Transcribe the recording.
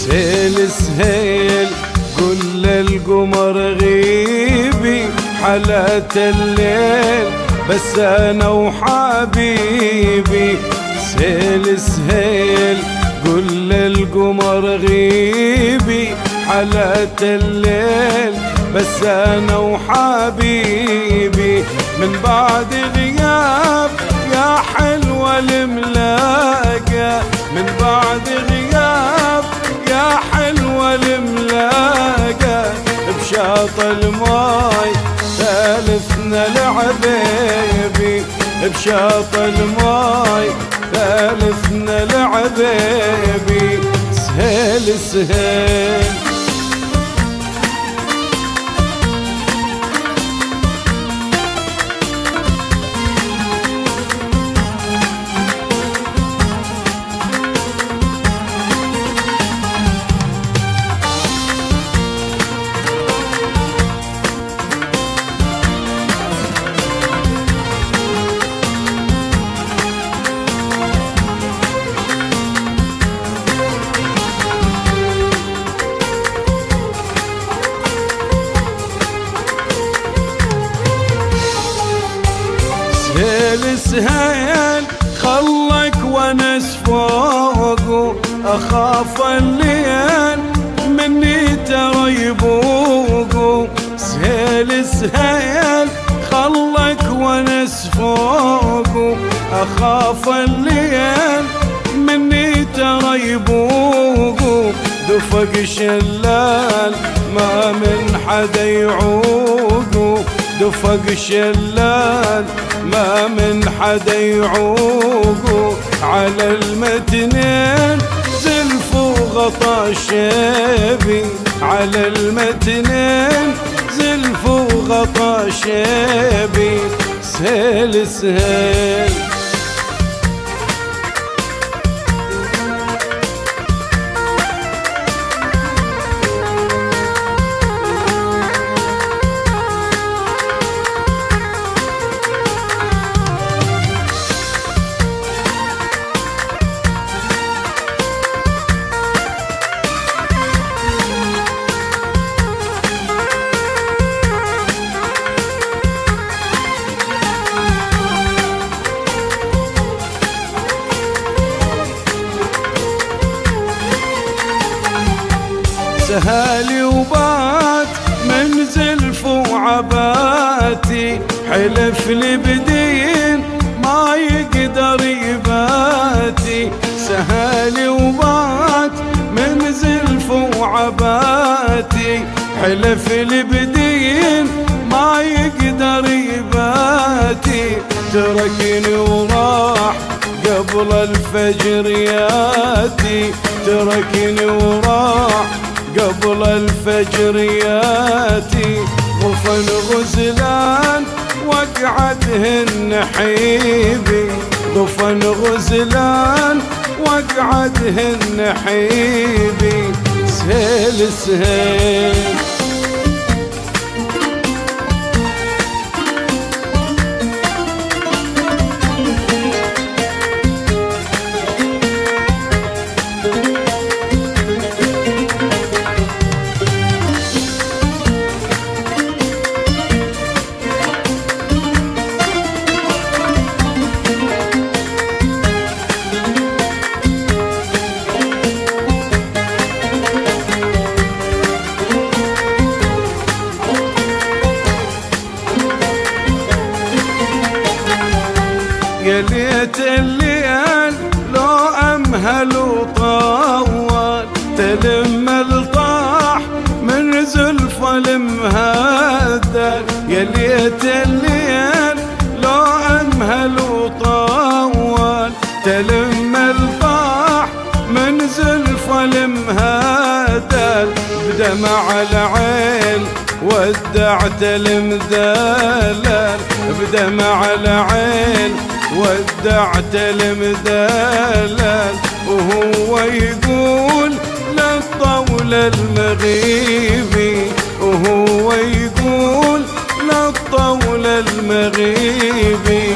سهيل سهيل قل القمر غيبي حلات الليل بس انا وحبيبي. سهيل سهيل قل القمر غيبي حلات الليل بس انا وحبيبي. من بعد غياب يا حلوة الملاقة، من بعد غياب يا حلوة الملاقة، بشاط الماي ثالثنا العبيبي، بشاط الماي ثالثنا العبيبي. سهيل سهيل سهيل سهيل خلك ونس فوقه، اخاف الليل مني ترى يبوقه. سهيل سهيل خلك ونس فوقه، اخاف الليل مني ترى يبوقه. دفق شلال ما من حدا يعوقه، دفق شلال ما من حدا يعوقه. على المتنين زلف وغطا شيبي، على المتنين زلف وغطا شيبي. سهيل سهيل سهالي وبات من زلف وعباتي، حلف لي بدين ما يقدر يباتي. سهالي وبات من زلف وعباتي، حلف لي بدين ما يقدر يباتي. تركني وراح قبل الفجر ياتي، تركني وراح قبل الفجر ياتي. غفن غزلان وقعدهن حيبي، غفن غزلان وقعدهن حيبي. سهيل سهيل يا ليت الليل لو أمهل وطول، تلم الطاح من زلف المهدل. يا ليت الليل لو أمهل وطول، تلم الطاح من زلف المهدل. بدمع العين ودعت المذلل، بدمع العين ودعت المذلل. وهو يقول للطول المغيبي، وهو يقول للطول المغيبي.